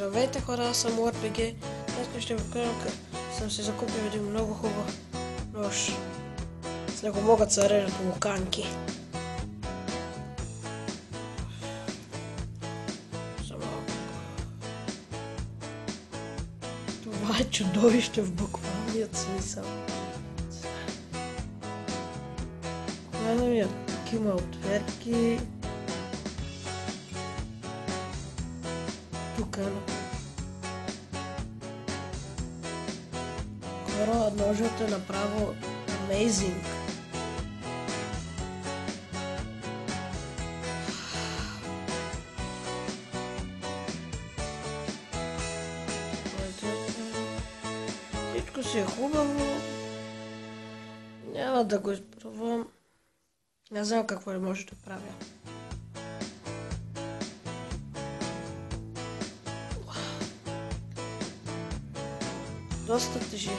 Здравейте хора, аз съм RPG. Днес ще ви кажа, съм си закупил един много хубав нож. С него могат да се режат луканки. Това е чудовище в буквалният смисъл. Тук има отверки. Тук хора, ножът е направо amazing. Всичко си е хубаво. Няма да го изпробвам. Не знам какво не може да правя. Доста тежи.